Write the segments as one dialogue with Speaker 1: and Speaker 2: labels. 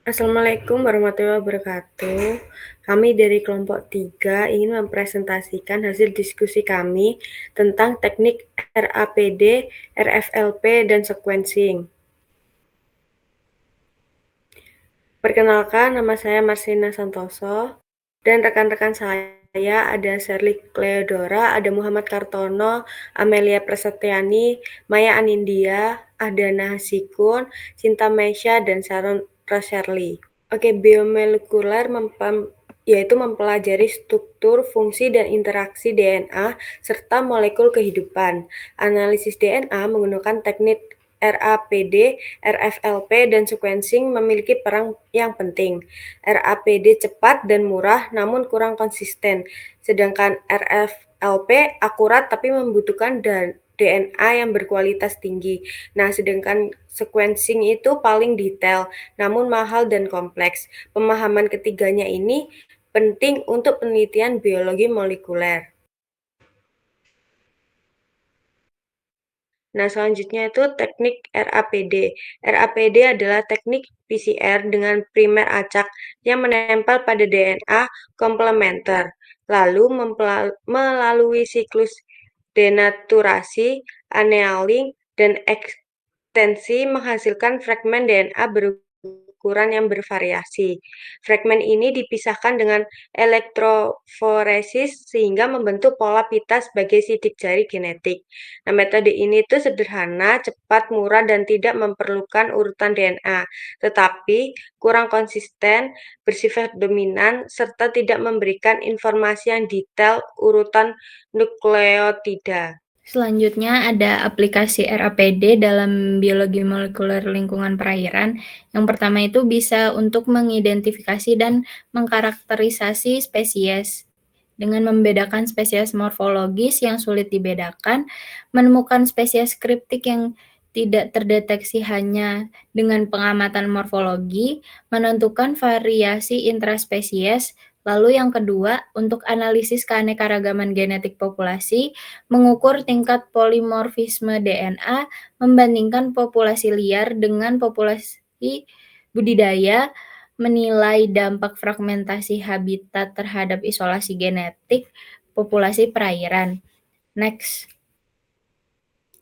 Speaker 1: Assalamualaikum warahmatullahi wabarakatuh. Kami dari kelompok 3 ingin mempresentasikan hasil diskusi kami tentang teknik RAPD, RFLP, dan sequencing. Perkenalkan, nama saya Marcelina Santoso, dan rekan-rekan saya ada Sherly Cleodora, ada Muhammad Kartono, Amelia Prasetyani, Maya Anindya, Ahdana Hasikun, Cinta Meisha, dan Sharon Roserly. Oke, biomolekuler yaitu mempelajari struktur, fungsi, dan interaksi DNA serta molekul kehidupan. Analisis DNA menggunakan teknik RAPD, RFLP, dan sequencing memiliki peran yang penting. RAPD cepat dan murah namun kurang konsisten, sedangkan RFLP akurat tapi membutuhkan DNA yang berkualitas tinggi. Nah, sedangkan sequencing itu paling detail, namun mahal dan kompleks. Pemahaman ketiganya ini penting untuk penelitian biologi molekuler. Nah, selanjutnya itu teknik RAPD. RAPD adalah teknik PCR dengan primer acak yang menempel pada DNA komplementer, lalu melalui siklus denaturasi, annealing, dan ekstensi menghasilkan fragmen DNA berukuran yang bervariasi. Fragmen ini dipisahkan dengan elektroforesis sehingga membentuk pola pita sebagai sidik jari genetik. Nah, metode ini tuh sederhana, cepat, murah, dan tidak memerlukan urutan DNA, tetapi kurang konsisten, bersifat dominan, serta tidak memberikan informasi yang detail urutan nukleotida.
Speaker 2: Selanjutnya ada aplikasi RAPD dalam biologi molekuler lingkungan perairan. Yang pertama itu bisa untuk mengidentifikasi dan mengkarakterisasi spesies dengan membedakan spesies morfologis yang sulit dibedakan, menemukan spesies kriptik yang tidak terdeteksi hanya dengan pengamatan morfologi, menentukan variasi intraspesies. Lalu yang kedua, untuk analisis keanekaragaman genetik populasi, mengukur tingkat polimorfisme DNA, membandingkan populasi liar dengan populasi budidaya, menilai dampak fragmentasi habitat terhadap isolasi genetik populasi perairan. Next.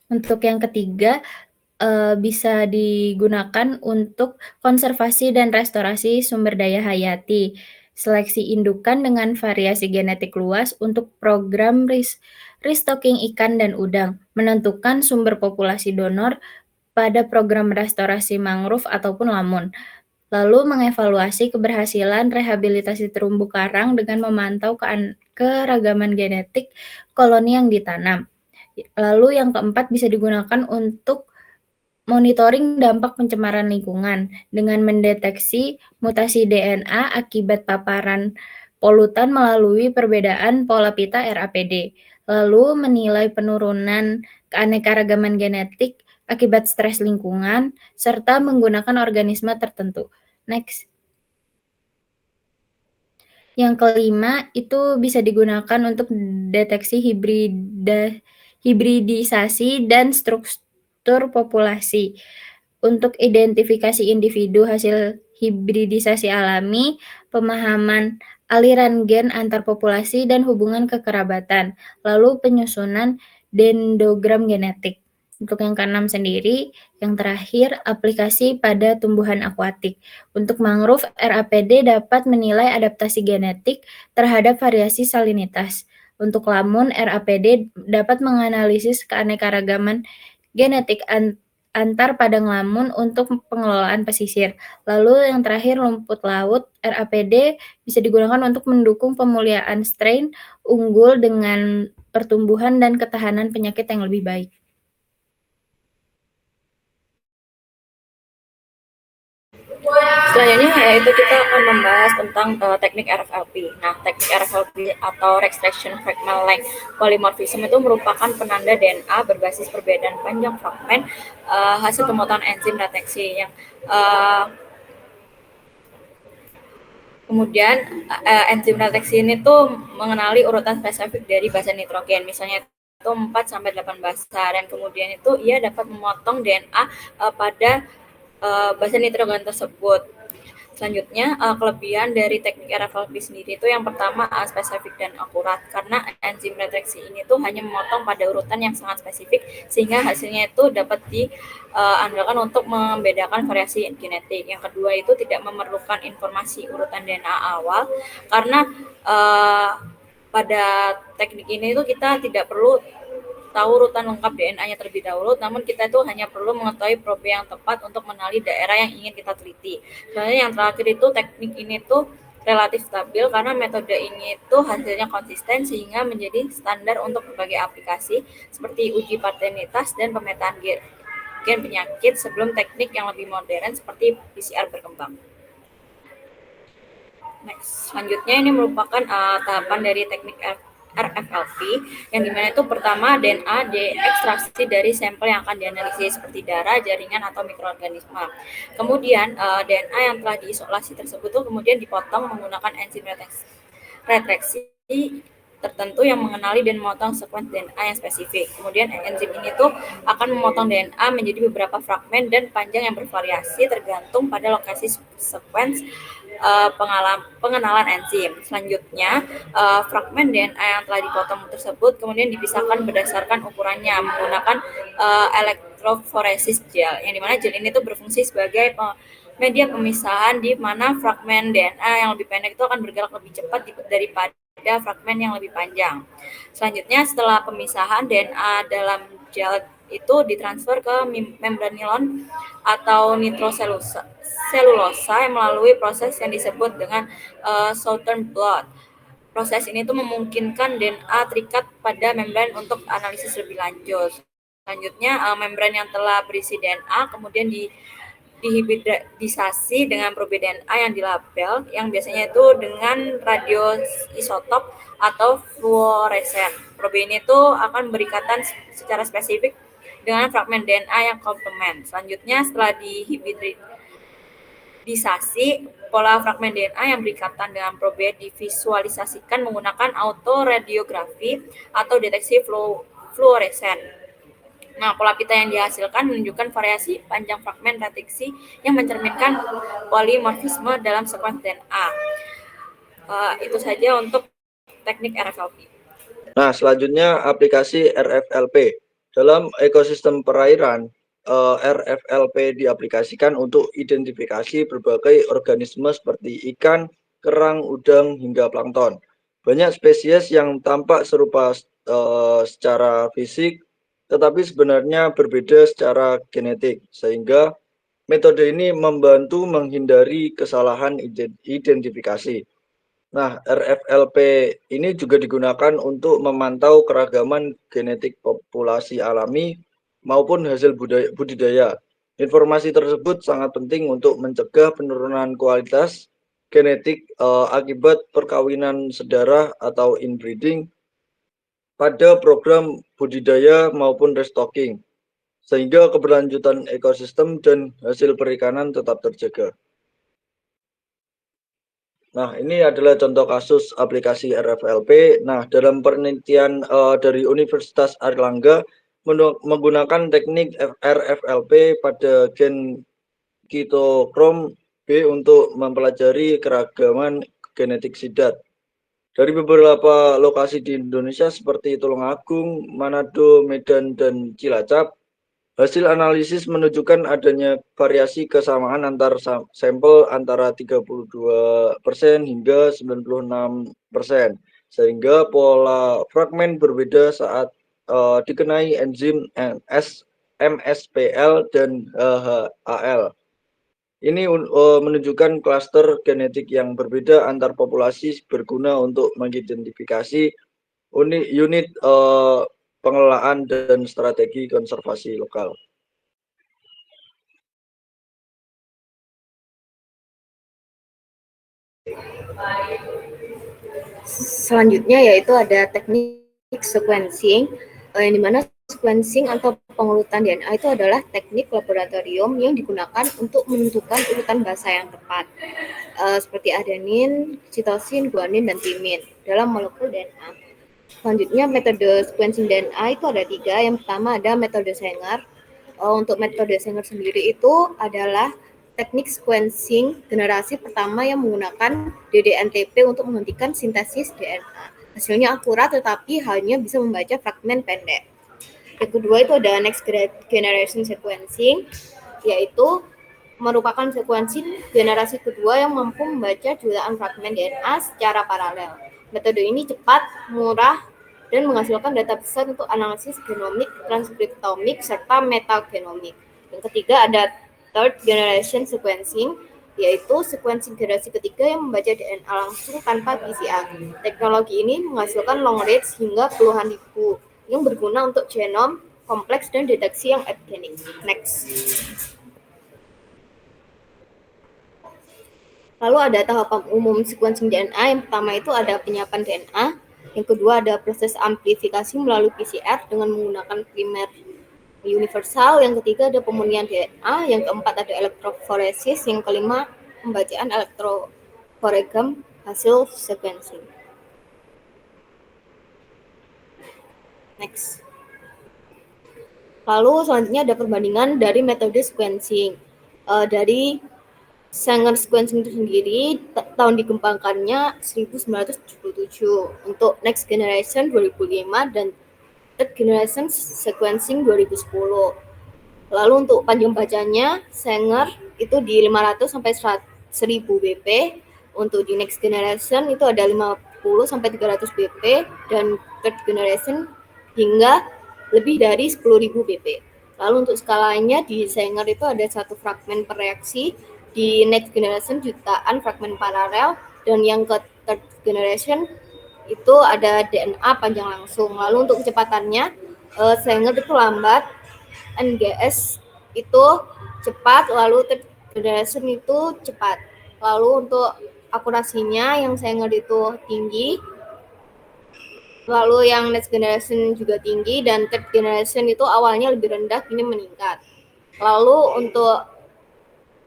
Speaker 2: Untuk yang ketiga, bisa digunakan untuk konservasi dan restorasi sumber daya hayati, seleksi indukan dengan variasi genetik luas untuk program restocking ikan dan udang, menentukan sumber populasi donor pada program restorasi mangrove ataupun lamun, lalu mengevaluasi keberhasilan rehabilitasi terumbu karang dengan memantau keragaman genetik koloni yang ditanam. Lalu yang keempat bisa digunakan untuk monitoring dampak pencemaran lingkungan dengan mendeteksi mutasi DNA akibat paparan polutan melalui perbedaan pola pita RAPD, lalu menilai penurunan keanekaragaman genetik akibat stres lingkungan, serta menggunakan organisme tertentu. Next. Yang kelima itu bisa digunakan untuk deteksi hibridisasi dan struktur populasi. Untuk identifikasi individu hasil hibridisasi alami, pemahaman aliran gen antar populasi dan hubungan kekerabatan, lalu penyusunan dendrogram genetik. Untuk yang keenam sendiri, yang terakhir aplikasi pada tumbuhan akuatik. Untuk mangrove, RAPD dapat menilai adaptasi genetik terhadap variasi salinitas. Untuk lamun, RAPD dapat menganalisis keanekaragaman genetik antar padang lamun untuk pengelolaan pesisir. Lalu yang terakhir rumput laut, RAPD bisa digunakan untuk mendukung pemulihan strain unggul dengan pertumbuhan dan ketahanan penyakit yang lebih baik.
Speaker 3: Selanjutnya yaitu kita akan membahas tentang teknik RFLP. Nah, teknik RFLP atau Restriction Fragment Length Polymorphism itu merupakan penanda DNA berbasis perbedaan panjang fragmen hasil pemotongan enzim deteksi yang kemudian enzim deteksi ini tuh mengenali urutan spesifik dari basa nitrogen, misalnya itu 4 sampai 8 basa, dan kemudian itu ia dapat memotong DNA pada basa nitrogen tersebut. Selanjutnya, kelebihan dari teknik RFLP sendiri itu yang pertama spesifik dan akurat, karena enzim retraksi ini tuh hanya memotong pada urutan yang sangat spesifik sehingga hasilnya itu dapat diandalkan untuk membedakan variasi genetik. Yang kedua itu tidak memerlukan informasi urutan DNA awal, karena pada teknik ini itu kita tidak perlu tahu urutan lengkap DNA-nya terlebih dahulu, namun kita itu hanya perlu mengetahui probe yang tepat untuk mengenali daerah yang ingin kita teliti. Sebenarnya yang terakhir itu teknik ini tuh relatif stabil karena metode ini itu hasilnya konsisten sehingga menjadi standar untuk berbagai aplikasi seperti uji paternitas dan pemetaan gen penyakit sebelum teknik yang lebih modern seperti PCR berkembang. Next, selanjutnya ini merupakan tahapan dari teknik RFLP yang dimana itu pertama DNA diekstraksi dari sampel yang akan dianalisis seperti darah, jaringan atau mikroorganisme. Kemudian DNA yang telah diisolasi tersebut tuh kemudian dipotong menggunakan enzim retraksi tertentu yang mengenali dan memotong sekuens DNA yang spesifik. Kemudian enzim ini tuh akan memotong DNA menjadi beberapa fragmen dan panjang yang bervariasi tergantung pada lokasi sekuens pengenalan enzim. Selanjutnya, fragmen DNA yang telah dipotong tersebut kemudian dipisahkan berdasarkan ukurannya menggunakan elektroforesis gel, yang dimana gel ini tuh berfungsi sebagai media pemisahan di mana fragmen DNA yang lebih pendek itu akan bergerak lebih cepat daripada fragmen yang lebih panjang. Selanjutnya, setelah pemisahan DNA dalam gel itu ditransfer ke membran nilon atau nitroselulosa yang melalui proses yang disebut dengan Southern blot. Proses ini tuh memungkinkan DNA terikat pada membran untuk analisis lebih lanjut. Selanjutnya, membran yang telah berisi DNA kemudian dihibridisasi dengan probe DNA yang dilabel, yang biasanya itu dengan radioisotop atau fluoresen. Probe ini tuh akan berikatan secara spesifik dengan fragmen DNA yang komplement. Selanjutnya, setelah dihibridisasi, pola fragmen DNA yang berikatan dengan probe divisualisasikan menggunakan autoradiography atau deteksi fluoresen. Nah, pola pita yang dihasilkan menunjukkan variasi panjang fragmen retraksi yang mencerminkan polimorfisme dalam sekuens DNA. Itu saja untuk teknik RFLP.
Speaker 4: Nah, selanjutnya aplikasi RFLP. Dalam ekosistem perairan, RFLP diaplikasikan untuk identifikasi berbagai organisme seperti ikan, kerang, udang, hingga plankton. Banyak spesies yang tampak serupa secara fisik, tetapi sebenarnya berbeda secara genetik, sehingga metode ini membantu menghindari kesalahan identifikasi. Nah, RFLP ini juga digunakan untuk memantau keragaman genetik populasi alami maupun hasil budidaya. Informasi tersebut sangat penting untuk mencegah penurunan kualitas genetik akibat perkawinan sedara atau inbreeding pada program budidaya maupun restocking, sehingga keberlanjutan ekosistem dan hasil perikanan tetap terjaga. Nah, ini adalah contoh kasus aplikasi RFLP. Nah, dalam penelitian dari Universitas Airlangga menggunakan teknik RFLP pada gen kitokrom B untuk mempelajari keragaman genetik sidat. Dari beberapa lokasi di Indonesia seperti Tulungagung, Manado, Medan, dan Cilacap, hasil analisis menunjukkan adanya variasi kesamaan antar sampel antara 32% hingga 96%, sehingga pola fragmen berbeda saat dikenai enzim MSPL dan HAL. Ini menunjukkan klaster genetik yang berbeda antar populasi berguna untuk mengidentifikasi unit pengelolaan dan strategi konservasi lokal.
Speaker 1: Selanjutnya yaitu ada teknik sequencing, yang dimana sequencing atau pengurutan DNA itu adalah teknik laboratorium yang digunakan untuk menentukan urutan basa yang tepat, seperti adenin, sitosin, guanin, dan timin dalam molekul DNA. Selanjutnya metode sequencing DNA itu ada 3. Yang pertama ada metode Sanger. Untuk metode Sanger sendiri itu adalah
Speaker 5: teknik sequencing generasi pertama yang menggunakan ddNTP untuk menghentikan sintesis DNA. Hasilnya akurat tetapi hanya bisa membaca fragmen pendek. Yang kedua itu ada next generation sequencing, yaitu merupakan sequencing generasi kedua yang mampu membaca jutaan fragmen DNA secara paralel. Metode ini cepat, murah, dan menghasilkan data besar untuk analisis genomik, transkriptomik, serta metagenomik. Yang ketiga ada third generation sequencing, yaitu sequencing generasi ketiga yang membaca DNA langsung tanpa PCR. Teknologi ini menghasilkan long reads hingga puluhan ribu, yang berguna untuk genom kompleks dan deteksi yang epgenik. Next. Lalu ada tahapan umum sequencing DNA. Yang pertama itu ada penyiapan DNA. Yang kedua ada proses amplifikasi melalui PCR dengan menggunakan primer universal. Yang ketiga ada pemurnian DNA. Yang keempat ada elektroforesis. Yang kelima pembacaan elektroforegram hasil sequencing. Next. Lalu selanjutnya ada perbandingan dari metode sequencing. Dari Sanger sequencing itu sendiri tahun dikembangkannya 1977, untuk next generation 2005 dan third generation sequencing 2010. Lalu untuk panjang bacanya Sanger itu di 500 sampai 1000 BP, untuk di next generation itu ada 50 sampai 300 BP, dan third generation hingga lebih dari 10.000 BP. Lalu untuk skalanya di Sanger itu ada 1 fragmen per reaksi, di next generation jutaan fragmen paralel, dan yang ke third generation itu ada DNA panjang langsung. Lalu untuk kecepatannya Sanger itu lambat, NGS itu cepat, lalu third generation itu cepat. Lalu untuk akurasinya yang Sanger itu tinggi, lalu yang next generation juga tinggi, dan third generation itu awalnya lebih rendah, kini meningkat. Lalu untuk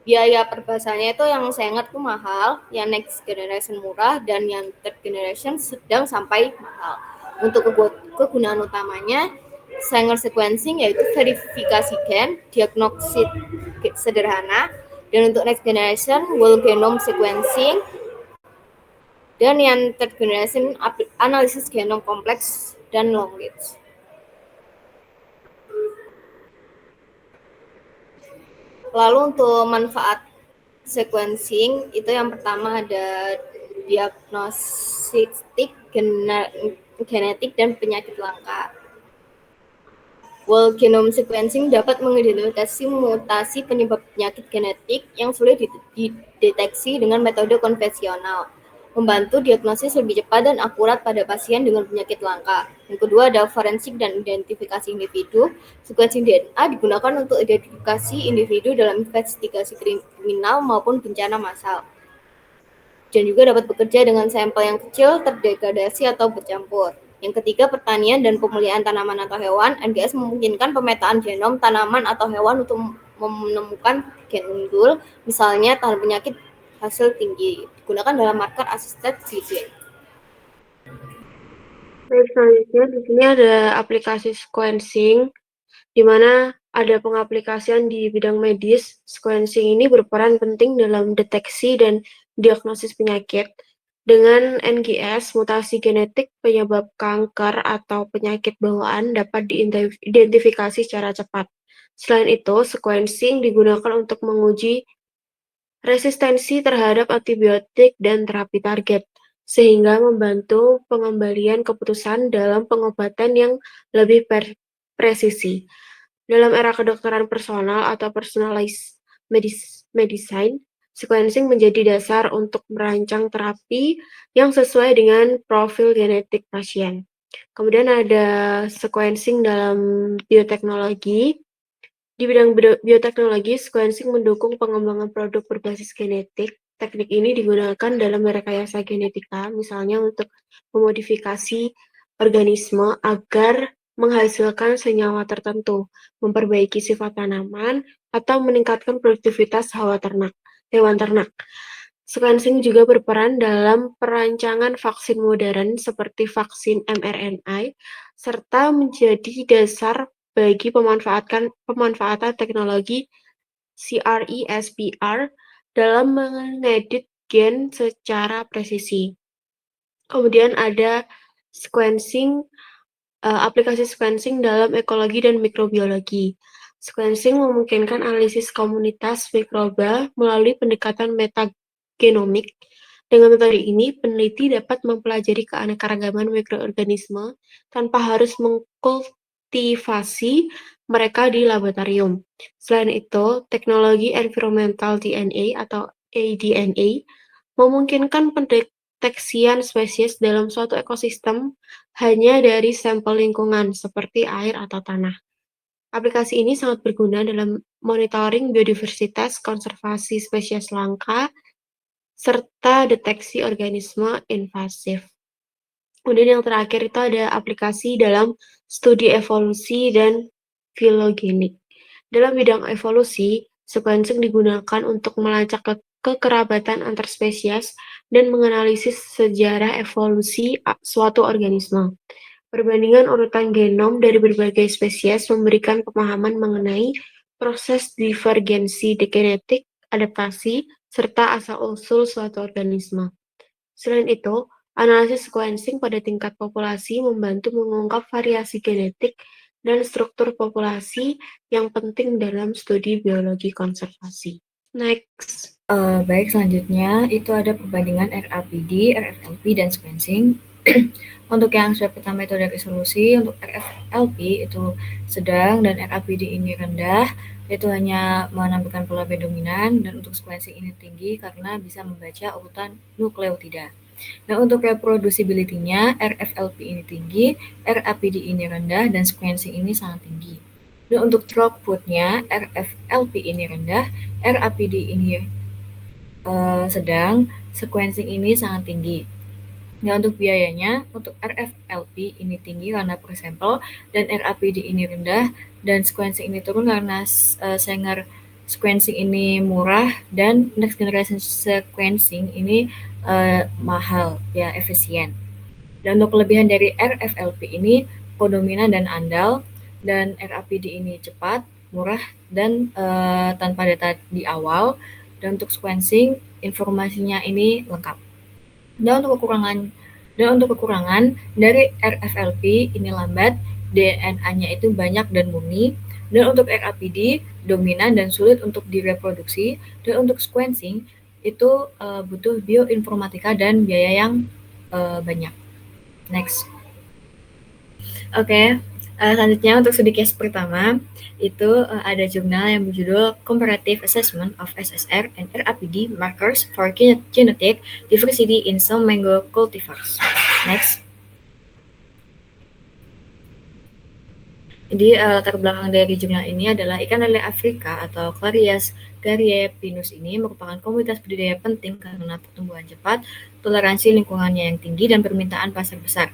Speaker 5: biaya perbasanya itu yang saya ingat tuh mahal, yang next generation murah, dan yang third generation sedang sampai mahal. Untuk kegunaan utamanya Sanger sequencing yaitu verifikasi gen, diagnosis sederhana, dan untuk next generation whole genome sequencing, dan yang third generation analisis genom kompleks dan long reads. Lalu untuk manfaat sequencing itu yang pertama ada diagnostik genetik dan penyakit langka. Whole genome sequencing dapat mengidentifikasi mutasi penyebab penyakit genetik yang sulit dideteksi dengan metode konvensional, membantu diagnosis lebih cepat dan akurat pada pasien dengan penyakit langka. Yang kedua ada forensik dan identifikasi individu. Sequencing DNA digunakan untuk identifikasi individu dalam investigasi kriminal maupun bencana massal, dan juga dapat bekerja dengan sampel yang kecil, terdegradasi atau bercampur. Yang ketiga, pertanian dan pemulihan tanaman atau hewan. NGS memungkinkan pemetaan genom tanaman atau hewan untuk menemukan gen unggul, misalnya tahan penyakit hasil tinggi, digunakan dalam marker assisted breeding.
Speaker 1: Baik, selanjutnya di sini ada aplikasi sequencing, di mana ada pengaplikasian di bidang medis. Sequencing ini berperan penting dalam deteksi dan diagnosis penyakit. Dengan NGS, mutasi genetik penyebab kanker atau penyakit bawaan dapat diidentifikasi secara cepat. Selain itu, sequencing digunakan untuk menguji resistensi terhadap antibiotik dan terapi target, sehingga membantu pengembalian keputusan dalam pengobatan yang lebih presisi. Dalam era kedokteran personal atau personalized medicine, sequencing menjadi dasar untuk merancang terapi yang sesuai dengan profil genetik pasien. Kemudian ada sequencing dalam bioteknologi. Di bidang bioteknologi, sequencing mendukung pengembangan produk berbasis genetik. Teknik ini digunakan dalam rekayasa genetika, misalnya untuk memodifikasi organisme agar menghasilkan senyawa tertentu, memperbaiki sifat tanaman, atau meningkatkan produktivitas hewan ternak. Sequencing juga berperan dalam perancangan vaksin modern seperti vaksin mRNA, serta menjadi dasar bagi pemanfaatan teknologi CRISPR dalam mengedit gen secara presisi. Kemudian ada sequencing, aplikasi sequencing dalam ekologi dan mikrobiologi. Sequencing memungkinkan analisis komunitas mikroba melalui pendekatan metagenomik. Dengan metode ini, peneliti dapat mempelajari keanekaragaman mikroorganisme tanpa harus mengkultivasi mereka di laboratorium. Selain itu, teknologi environmental DNA atau ADNA memungkinkan pendeteksian spesies dalam suatu ekosistem hanya dari sampel lingkungan seperti air atau tanah. Aplikasi ini sangat berguna dalam monitoring biodiversitas, konservasi spesies langka, serta deteksi organisme invasif. Kemudian yang terakhir itu ada aplikasi dalam studi evolusi dan filogenik. Dalam bidang evolusi, sequencing digunakan untuk melacak kekerabatan antar spesies dan menganalisis sejarah evolusi suatu organisme. Perbandingan urutan genom dari berbagai spesies memberikan pemahaman mengenai proses divergensi genetik, adaptasi, serta asal-usul suatu organisme. Selain itu, analisis sequencing pada tingkat populasi membantu mengungkap variasi genetik dan struktur populasi yang penting dalam studi biologi konservasi. Next.
Speaker 3: Baik, selanjutnya itu ada perbandingan RAPD, RFLP, dan sequencing. Untuk yang step pertama itu ada resolusi, untuk RFLP itu sedang dan RAPD ini rendah, itu hanya menampilkan pola dominan, dan untuk sequencing ini tinggi karena bisa membaca urutan nukleotida. Nah, untuk reproducibility-nya, RFLP ini tinggi, RAPD ini rendah, dan sequencing ini sangat tinggi. Dan untuk throughput-nya, RFLP ini rendah, RAPD ini sedang, sequencing ini sangat tinggi. Nah, untuk biayanya, untuk RFLP ini tinggi karena per sampel, dan RAPD ini rendah, dan sequencing ini turun karena Sanger sequencing ini murah, dan next generation sequencing ini mahal, ya efisien. Dan untuk kelebihan dari RFLP ini kodominan dan andal, dan RAPD ini cepat, murah, dan tanpa data di awal. Dan untuk sequencing, informasinya ini lengkap. Dan untuk kekurangan dari RFLP ini lambat, DNA-nya itu banyak dan murni. Dan untuk RAPD dominan dan sulit untuk direproduksi. Dan untuk sequencing itu butuh bioinformatika dan biaya yang banyak. Next. Oke, selanjutnya untuk studi case pertama itu ada jurnal yang berjudul Comparative Assessment of SSR and RAPD Markers for Genetic Diversity in Some Mango Cultivars. Next. Jadi latar belakang dari jurnal ini adalah ikan lele Afrika atau Clarias gariepinus ini merupakan komunitas budidaya penting karena pertumbuhan cepat, toleransi lingkungannya yang tinggi, dan permintaan pasar besar.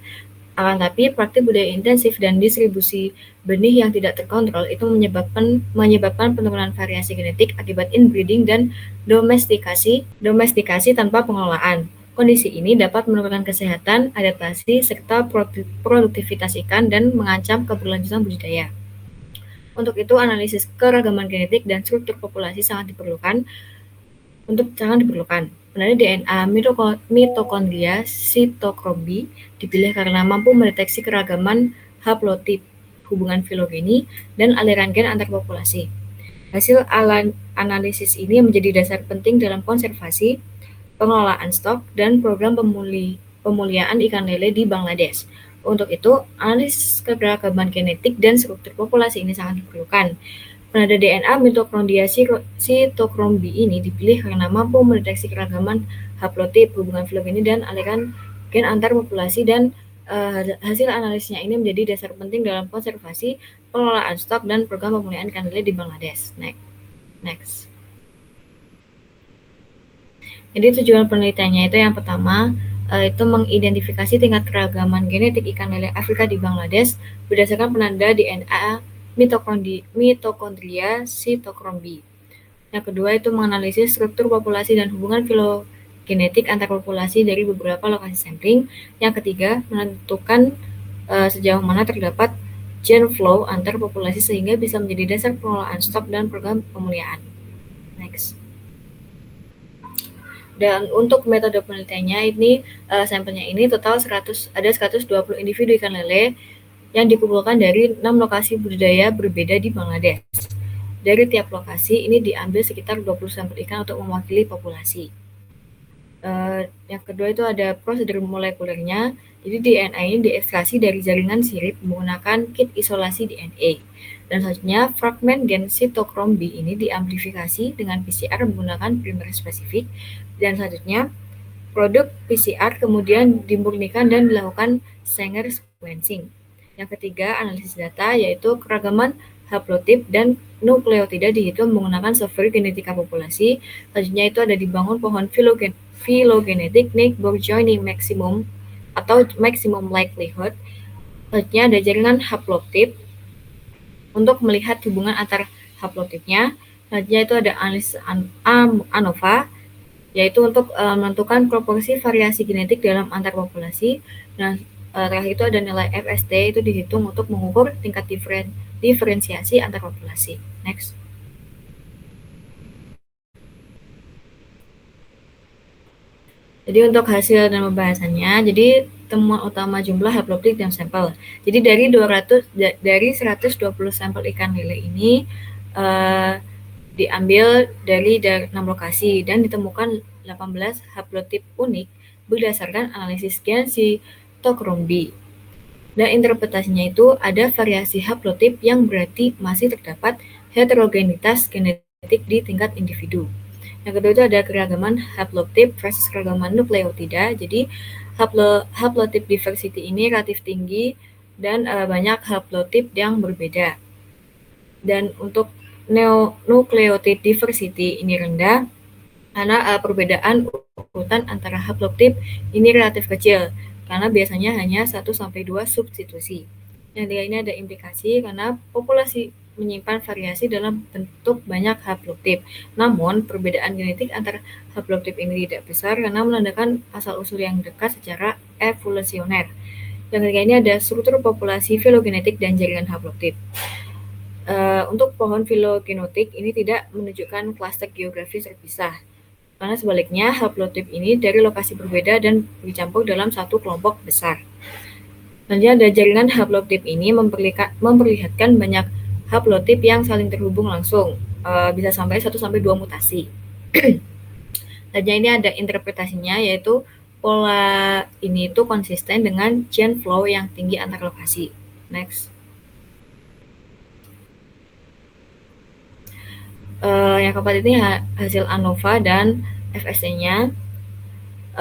Speaker 3: Akan tapi praktik budidaya intensif dan distribusi benih yang tidak terkontrol itu menyebabkan penurunan variasi genetik akibat inbreeding dan domestikasi tanpa pengelolaan. Kondisi ini dapat menurunkan kesehatan, adaptasi, serta produktivitas ikan dan mengancam keberlanjutan budidaya. Untuk itu, analisis keragaman genetik dan struktur populasi sangat diperlukan. Penanda DNA mitokondria sitokromi dipilih karena mampu mendeteksi keragaman haplotip, hubungan filogeni, dan aliran gen antar populasi. Hasil analisis ini menjadi dasar penting dalam konservasi, pengelolaan stok, dan program pemuliaan ikan lele di Bangladesh. Untuk itu, analisis keragaman genetik dan struktur populasi ini sangat diperlukan. Penanda DNA mitokondria sitokromi ini dipilih karena mampu mendeteksi keragaman haplotip, hubungan filogeni, dan aliran gen antar populasi, dan hasil analisisnya ini menjadi dasar penting dalam konservasi, pengelolaan stok, dan program pemulihan ikan lele di Bangladesh. Next. Jadi tujuan penelitiannya itu yang pertama itu mengidentifikasi tingkat keragaman genetik ikan lele Afrika di Bangladesh berdasarkan penanda DNA mitokondria sitokromi. Yang kedua itu menganalisis struktur populasi dan hubungan filogenetik antar populasi dari beberapa lokasi sampling. Yang ketiga menentukan sejauh mana terdapat gene flow antar populasi sehingga bisa menjadi dasar pengelolaan stok dan program pemulihan. Next. Dan untuk metode penelitiannya ini sampelnya ini total ada 120 individu ikan lele yang dikumpulkan dari 6 lokasi budidaya berbeda di Bangladesh. Dari tiap lokasi ini diambil sekitar 20 sampel ikan untuk mewakili populasi. Yang kedua itu ada prosedur molekulernya. Jadi DNA ini diekstraksi dari jaringan sirip menggunakan kit isolasi DNA. Dan selanjutnya fragmen gen sitokrom B ini diamplifikasi dengan PCR menggunakan primer spesifik. Dan selanjutnya produk PCR kemudian dimurnikan dan dilakukan Sanger sequencing. Yang ketiga analisis data yaitu keragaman haplotip dan nukleotida dihitung menggunakan software genetika populasi. Selanjutnya itu ada dibangun pohon phylogenetic Neighbor-Joining maximum atau maximum likelihood. Selanjutnya ada jaringan haplotip untuk melihat hubungan antar haplotipnya. Selanjutnya itu ada analisis ANOVA yaitu untuk menentukan proporsi variasi genetik dalam antar populasi. Nah, terakhir itu ada nilai FST itu dihitung untuk mengukur tingkat diferensiasi antar populasi. Next. Jadi untuk hasil dan pembahasannya, jadi temuan utama jumlah haplotip dan sampel. Jadi dari 120 sampel ikan lele ini diambil dari 6 lokasi dan ditemukan 18 haplotip unik berdasarkan analisis gen sitokrom B. Dan interpretasinya itu ada variasi haplotip yang berarti masih terdapat heterogenitas genetik di tingkat individu. Yang kedua itu ada keragaman haplotip versus keragaman nukleotida. Jadi haplotip diversity ini relatif tinggi dan banyak haplotip yang berbeda. Dan untuk nukleotid diversity ini rendah karena perbedaan urutan antara haplotip ini relatif kecil karena biasanya hanya 1-2 substitusi. Yang ketiga ini ada implikasi karena populasi menyimpan variasi dalam bentuk banyak haplotip. Namun perbedaan genetik antar haplotip ini tidak besar karena menandakan asal-usul yang dekat secara evolusioner. Yang ketiga ini ada struktur populasi filogenetik dan jaringan haplotip. Untuk pohon filogenotik ini tidak menunjukkan klaster geografis terpisah. Karena sebaliknya haplotip ini dari lokasi berbeda dan dicampur dalam satu kelompok besar. Selanjutnya ada jaringan haplotip ini memperlihatkan banyak haplotip yang saling terhubung langsung, bisa sampai 1-2 mutasi. Selanjutnya ini ada interpretasinya yaitu pola ini itu konsisten dengan chain flow yang tinggi antar lokasi. Next. Yang keempat ini hasil ANOVA dan FST-nya.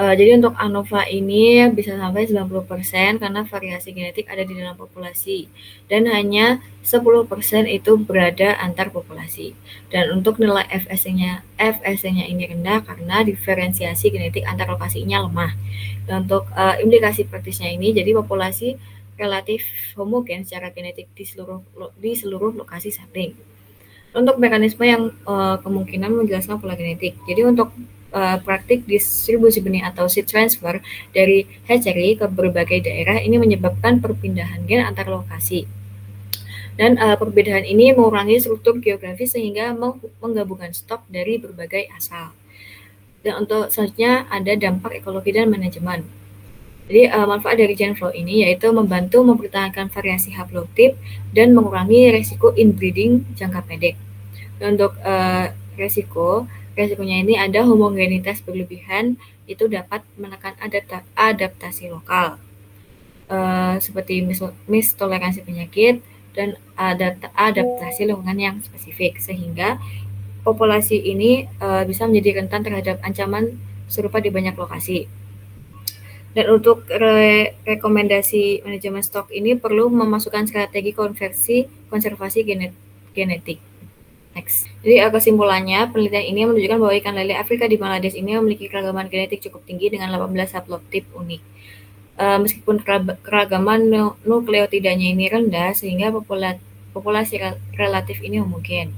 Speaker 3: Jadi untuk ANOVA ini bisa sampai 90% karena variasi genetik ada di dalam populasi dan hanya 10% itu berada antar populasi. Dan untuk nilai FST-nya ini rendah karena diferensiasi genetik antar lokasinya lemah. Dan untuk implikasi praktisnya ini jadi populasi relatif homogen secara genetik di seluruh lokasi sampling. Untuk mekanisme yang kemungkinan menjelaskan pola genetik. Jadi untuk praktik distribusi benih atau seed transfer dari hatchery ke berbagai daerah ini menyebabkan perpindahan gen antar lokasi. Dan perbedaan ini mengurangi struktur geografis sehingga menggabungkan stok dari berbagai asal. Dan untuk selanjutnya ada dampak ekologi dan manajemen. Jadi manfaat dari gen flow ini yaitu membantu mempertahankan variasi haplotip dan mengurangi resiko inbreeding jangka pendek. Dan untuk resikonya ini ada homogenitas berlebihan itu dapat menekan adaptasi lokal seperti mistoleransi penyakit dan adaptasi lingkungan yang spesifik sehingga populasi ini bisa menjadi rentan terhadap ancaman serupa di banyak lokasi. Dan untuk rekomendasi manajemen stok ini perlu memasukkan strategi konservasi genetik. Next. Jadi kesimpulannya, penelitian ini menunjukkan bahwa ikan lele Afrika di Bangladesh ini memiliki keragaman genetik cukup tinggi dengan 18 haplotip unik. Meskipun keragaman nukleotidanya ini rendah, sehingga populasi relatif ini homogen.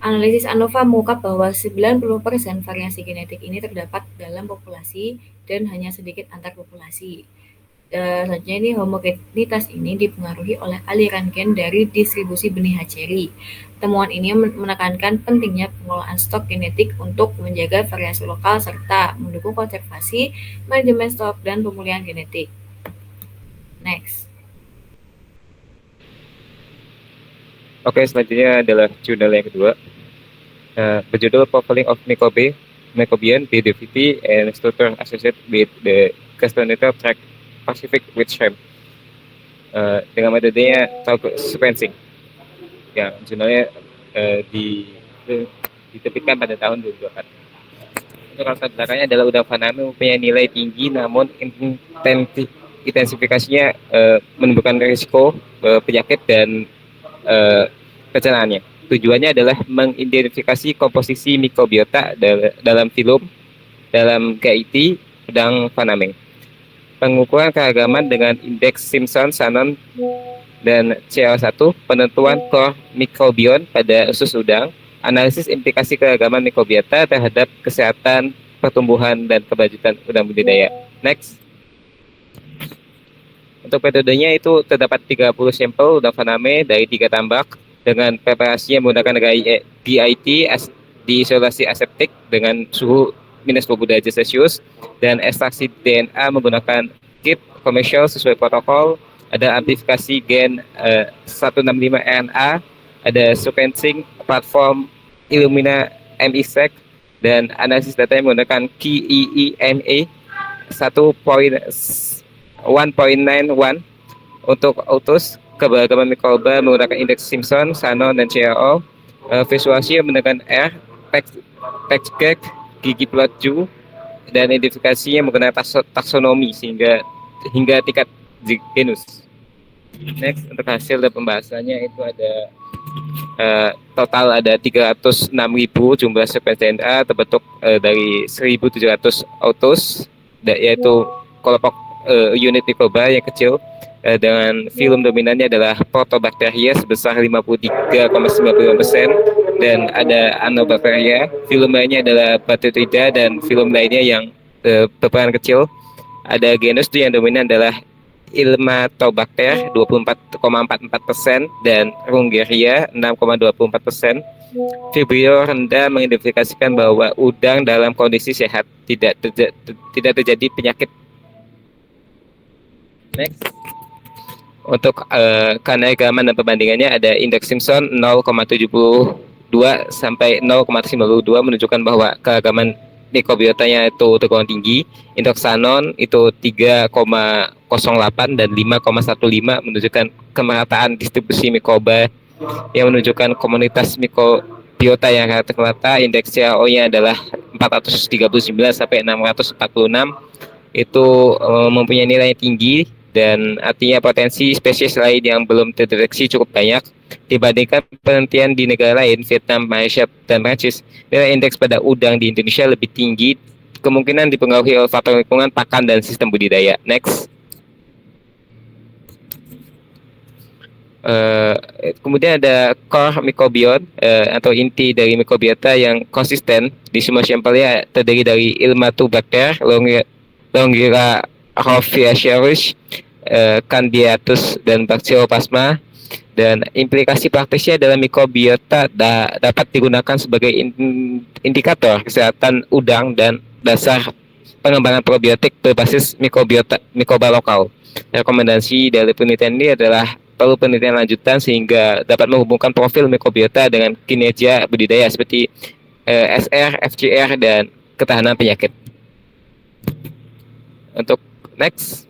Speaker 3: Analisis ANOVA mengungkap bahwa 90% variasi genetik ini terdapat dalam populasi dan hanya sedikit antar populasi. Selanjutnya ini homogenitas ini dipengaruhi oleh aliran gen dari distribusi benih hatchery. Temuan ini menekankan pentingnya pengelolaan stok genetik untuk menjaga variasi lokal serta mendukung konservasi, manajemen stok, dan pemulihan genetik. Next.
Speaker 6: Oke, selanjutnya adalah jurnal yang kedua, berjudul Profiling of Microbian Biodiversity and Structure Associated with the Continental Tract Pacific with Shrimp, dengan metodenya sequencing, yang jurnalnya diterbitkan pada tahun 2024. Untuk latar belakangnya adalah udang faname mempunyai nilai tinggi, namun intensifikasinya menimbulkan risiko penyakit dan pencernaannya. Tujuannya adalah mengidentifikasi komposisi mikrobiota dalam filum dalam GIT udang faname. Pengukuran keragaman dengan indeks Simpson, Shannon, dan CL1, penentuan core mikrobiom pada usus udang, analisis implikasi keragaman mikrobiota terhadap kesehatan, pertumbuhan, dan keberlanjutan udang budidaya. Next. Untuk metodenya itu terdapat 30 sampel udang faname dari 3 tambak dengan preparasinya menggunakan GIT diisolasi aseptik dengan suhu minus 20 derajat Celcius dan ekstraksi DNA menggunakan kit komersial sesuai protokol. Ada amplifikasi gen 165 RNA, ada sequencing platform Illumina MISEC, dan analisis data yang menggunakan KEEMA 1.91. Untuk autos keberagaman mikroba menggunakan indeks Simpson, Shannon, dan CRO. Visuasi menggunakan R, PaxGag, gigi plotju, dan identifikasinya menggunakan taksonomi hingga tingkat genus. Next, untuk hasil dan pembahasannya itu ada total ada 306.000 jumlah sekuens DNA terbentuk dari 1.700 autos, yaitu kelompok unit mikroba yang kecil dengan filum dominannya adalah Proteobacteria sebesar 53,95% dan ada Anobacteria. Filum lainnya adalah Bacteroida dan filum lainnya yang berperan kecil. Ada genus yang dominan adalah Ilmatobacter 24,44% dan Rungeria 6,24%. Vibrio rendah mengidentifikasikan bahwa udang dalam kondisi sehat, tidak terjadi penyakit. Next. Untuk keanekaragaman dan perbandingannya ada indeks Simpson 0,72 sampai 0,92 menunjukkan bahwa keragaman mikrobiotanya itu tergolong tinggi. Indeks Shannon itu 3,08 dan 5,15 menunjukkan kemerataan distribusi mikroba yang menunjukkan komunitas mikrobiota yang relatif merata. Indeks CRO-nya adalah 439 sampai 646, itu mempunyai nilai yang tinggi dan artinya potensi spesies lain yang belum terdeteksi cukup banyak. Dibandingkan penelitian di negara lain, Vietnam, Malaysia, dan Prancis, nilai indeks pada udang di Indonesia lebih tinggi, kemungkinan dipengaruhi oleh faktor lingkungan, pakan, dan sistem budidaya. Next. Kemudian ada core microbiome atau inti dari mikrobiota yang konsisten di semua sampelnya terdiri dari Ilmatobacter, Longira Rhoviacearis, Candidatus, dan Bacteroplasma. Dan implikasi praktisnya dalam mikrobiota dapat digunakan sebagai indikator kesehatan udang dan dasar pengembangan probiotik berbasis mikroba lokal. Rekomendasi dari penelitian ini adalah perlu penelitian lanjutan sehingga dapat menghubungkan profil mikrobiota dengan kinerja budidaya seperti SR, FCR, dan ketahanan penyakit. Untuk next,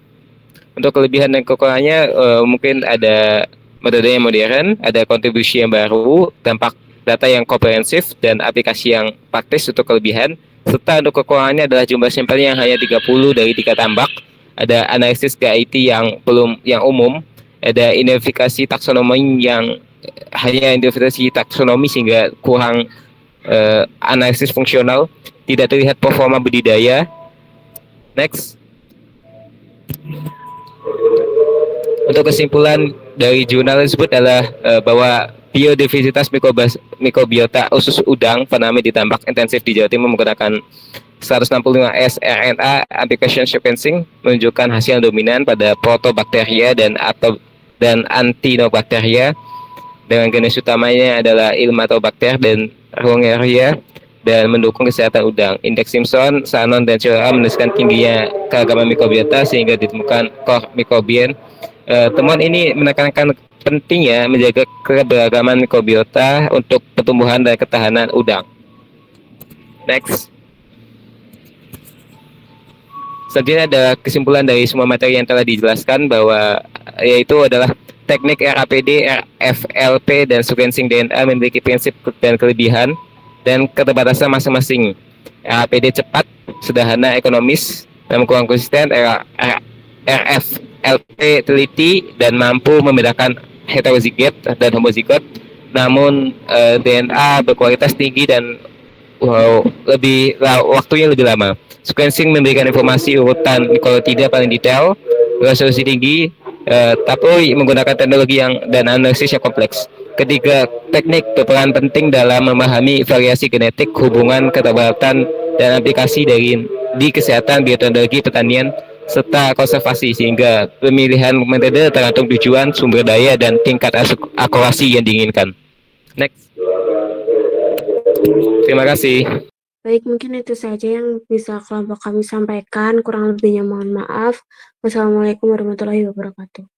Speaker 6: untuk kelebihan dan kekurangannya mungkin ada metode yang modern, ada kontribusi yang baru, dampak data yang komprehensif, dan aplikasi yang praktis untuk kelebihan. Serta untuk kekurangannya adalah jumlah sampel yang hanya 30 dari 3 tambak, ada analisis GIT yang umum, ada identifikasi taksonomi yang hanya identifikasi taksonomi sehingga kurang analisis fungsional, tidak terlihat performa budidaya. Next. Untuk kesimpulan dari jurnal tersebut adalah bahwa biodiversitas mikrobiota usus udang faname ditambak intensif di Jawa Timur menggunakan 165S RNA application sequencing menunjukkan hasil dominan pada protobakteria dan antinobakteria dengan genes utamanya adalah Ilmatobacter dan Rongeria dan mendukung kesehatan udang. Indeks Simpson, Shannon, dan COA menuliskan tingginya keagaman mikrobiota sehingga ditemukan core mikrobien. Temuan ini menekankan pentingnya menjaga keberagaman mikrobiota untuk pertumbuhan dan ketahanan udang. Next. Selanjutnya ada kesimpulan dari semua materi yang telah dijelaskan bahwa yaitu adalah teknik RAPD, RFLP, dan sequencing DNA memiliki prinsip dan kelebihan dan keterbatasan masing-masing. RAPD cepat, sederhana, ekonomis, dan kurang konsisten. RFLP teliti dan mampu membedakan heterozigot dan homozigot. Namun DNA berkualitas tinggi dan waktunya lebih lama. Sequencing memberikan informasi urutan nukleotida paling detail, resolusi tinggi, tapi menggunakan teknologi dan analisis yang kompleks. Ketiga, teknik berperan penting dalam memahami variasi genetik, hubungan keterbatasan, dan aplikasi di kesehatan, bioteknologi, pertanian, serta konservasi, sehingga pemilihan metode tergantung tujuan, sumber daya, dan tingkat akurasi yang diinginkan. Next. Terima kasih.
Speaker 1: Baik, mungkin itu saja yang bisa kelompok kami sampaikan. Kurang lebihnya mohon maaf. Wassalamualaikum warahmatullahi wabarakatuh.